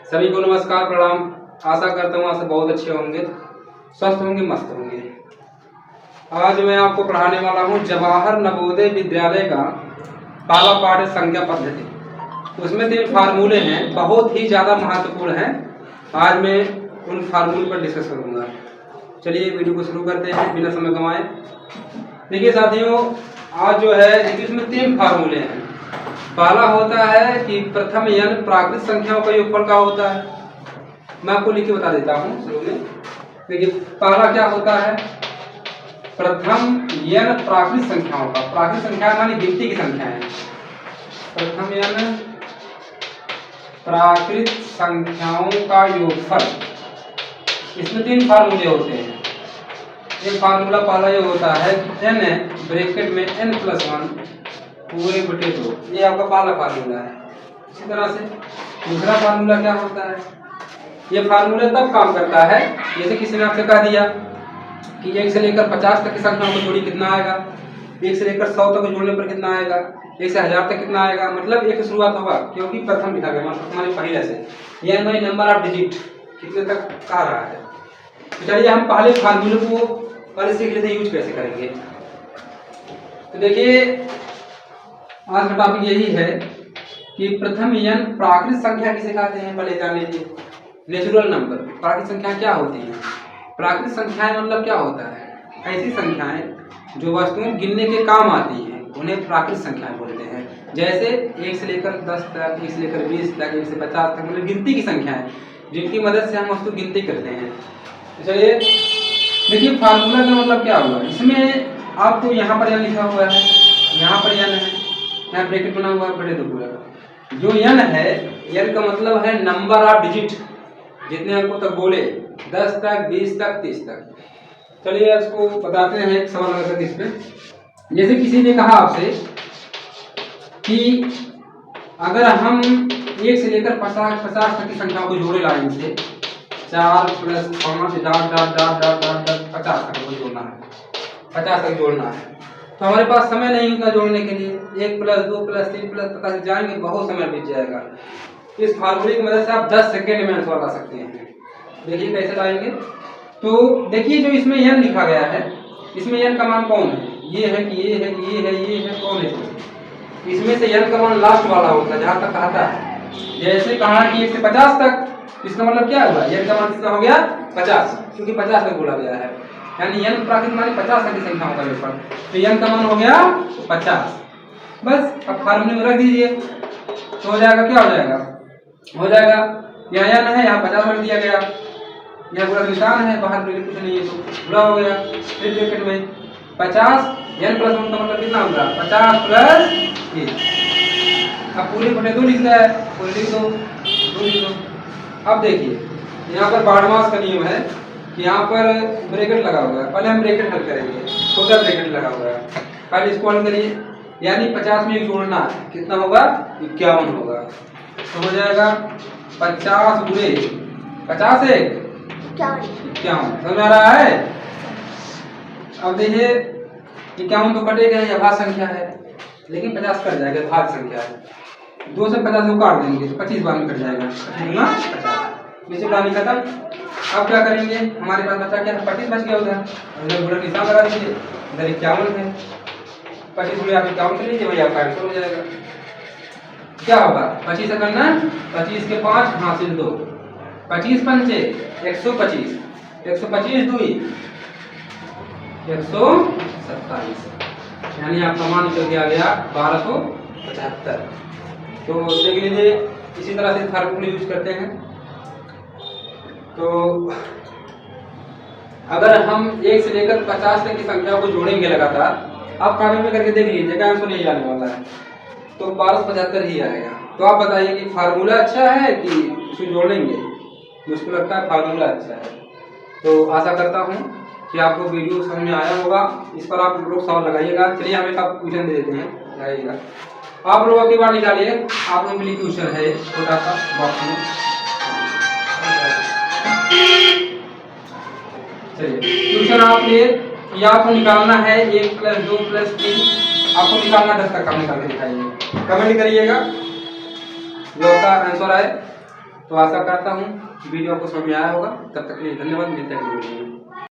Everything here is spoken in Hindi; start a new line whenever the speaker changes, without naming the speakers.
सभी को नमस्कार प्रणाम। आशा करता हूँ आप सब बहुत अच्छे होंगे, स्वस्थ होंगे, मस्त होंगे। आज मैं आपको पढ़ाने वाला हूँ जवाहर नवोदय विद्यालय का पहला पाठ संख्या पद्धति। उसमें 3 फार्मूले हैं, बहुत ही ज़्यादा महत्वपूर्ण हैं। आज मैं उन फार्मूले पर डिस्कस करूँगा। चलिए वीडियो को शुरू करते हैं बिना समय गंवाए। देखिए साथियों, आज जो है देखिए इसमें 3 फार्मूले हैं। पहला होता है कि प्रथम n प्राकृत संख्याओं का योगफल का होता है। मैं आपको लिख के बता देता हूँ शुरू में। देखिए पहला क्या होता है, प्रथम n प्राकृत संख्याओं का। प्राकृत संख्या मानी गिनती की संख्या है। प्रथम n प्राकृत संख्याओं का योगफल। इसमें 3 फार्मूले होते हैं। एक फार्मूला पहला ये होता है n ब्रैकेट में n+1 पूरे बटे 2। ये आपका पहला फार्मूला है। इसी तरह से दूसरा फार्मूला क्या होता है, ये फार्मूला तब काम करता है जैसे किसी ने आपसे कह दिया कि 1 से लेकर 50 तक की संख्याओं को जोड़ी कितना आएगा, 1 से लेकर 100 तक जोड़ने पर कितना आएगा, 1 से 1000 तक कितना आएगा। मतलब 1 से शुरुआत होगा क्योंकि प्रथम लिखा गया, मतलब हमारे पहले से यह नंबर ऑफ डिजिट कितने तक कह रहा है। तो चलिए हम पहले फार्मूले को पहले सीख लेते हैं यूज कैसे करेंगे। तो देखिए आज का टॉपिक यही है कि प्रथम n प्राकृत संख्या किसे कहते हैं, पहले जान लीजिए। Natural number. प्राकृत संख्याएं क्या होती हैं? प्राकृत संख्याएं मतलब क्या होता है, ऐसी संख्याएं जो वस्तुओं गिनने के काम आती हैं उन्हें प्राकृत संख्याएं बोलते हैं। जैसे 1 से लेकर 10 तक, 1 से लेकर 20 तक, 1 से 50 तक, मतलब गिनती की संख्याएं जिनकी मदद से हम वस्तु गिनती करते हैं। चलिए देखिए फार्मूला का मतलब क्या हुआ। इसमें आपको यहाँ पर n लिखा हुआ है, यहाँ पर n है, यहाँ ब्रैकेट बना हुआ है बड़े 2 पूरा का। जो n है, n का मतलब है नंबर ऑफ डिजिट, जितने अंकों तक बोले 10 तक, 20 तक, 30 तक। चलिए इसको बताते हैं एक सवाल अगर इस पे। जैसे किसी ने कहा आपसे कि अगर हम 1 से लेकर 50 तक की संख्याओं को जोड़े लाइन से 4 + 5 50 तक को जोड़ना है, 50 तक जोड़ना है, तो हमारे पास समय नहीं होता जोड़ने के लिए। 1 + 2 + 3 + तक जाएंगे, बहुत समय बीत जाएगा। इस फार्मूले की मदद से आप 10 सेकेंड में आंसर ला सकते हैं। देखिए कैसे लाएंगे। तो देखिए जो इसमें n लिखा गया है, इसमें n का मान कौन है, ये है कि ये है कि ये है, ये है, कौन है इसमें से n का मान लास्ट वाला होता है जहां तक कहता है। जैसे कहा कि 1 से 50 तक, इसका मतलब क्या हुआ, n का मान कितना हो गया 50, क्योंकि 50 तक बोला गया है। यानी n प्राकृत माने 50 तक की संख्याओं का योगफल। तो n का मान हो गया 50। बस अब फार्मूले में रख दीजिए तो हो जाएगा। क्या हो जाएगा, हो जाएगा यहाँ n है, यहाँ 50 रख दिया गया, यहाँ पूरा निशान है, बाहर ब्रैकेट कुछ नहीं है तो पूरा हो गया। फिर ब्रैकेट में 50 n+1 का मतलब कितना होगा 50 + 1। अब पूरे बटे 2 लिखना है, पूरे लिख दो, 2 लिख दो। अब देखिए यहाँ पर बारहमास का नियम है कि यहाँ पर ब्रैकेट लगा हुआ है। पहले हम ब्रैकेट हल करेंगे, छोटा ब्रैकेट लगा हुआ है, पहले इसको हल करिए। यानी 50 में एक जोड़ना है, कितना होगा 51 होगा। तो हो जाएगा 50 गुणे 50 से 51। समझ आ रहा है। अब देखिए 51 तो कटेगा, यह भाग संख्या है, लेकिन 50 कट जाएगा, भाग संख्या है। 2 से 50 को काट देंगे तो 25 बार में कट जाएगा, 50 नीचे कहानी खत्म। अब क्या करेंगे, हमारे पास बचा क्या, 25 बच गया उधर, उधर पूरा निशान लगा दीजिए, इधर 51 है। 25 गुणे आप 51 कर लीजिए, वही आपका आंसर हो जाएगा। क्या होगा 25 से करना, 25 के 5 हासिल 2, 25 पंचे 125, 125 दूई 127, यानी आपका मान निकल के आ गया 1275। तो देख लीजिए इसी तरह से फार्मूला यूज करते हैं। तो अगर हम 1 से लेकर 50 तक की संख्याओं को जोड़ेंगे लगातार, आप कागज में करके देख लीजिए क्या आंसर नहीं आने वाला है, तो 1275 ही आएगा। तो आप बताइए कि फार्मूला अच्छा है कि इसको जोड़ेंगे। मुझको लगता है फार्मूला अच्छा है। तो आशा करता हूँ कि आपको वीडियो समझ में आया होगा। इस पर आप लोग सवाल लगाइएगा। चलिए हम एक आप क्वेश्चन दे देते हैं, लगाइएगा। आप लोग अगली बार निकालिए, आप लोगों के लिए क्वेश्चन है छोटा सा बॉक्स में। चलिए क्वेश्चन आप ये आपको निकालना है 1 + 2 + 3, आपको निकालना 10 तक का निकाल के दिखाइए। कमेंट करिएगा जो आपका आंसर आए। तो आशा करता हूँ वीडियो आपको समझ में आया होगा। तब तक के लिए धन्यवाद, मिलते हैं वीडियो में।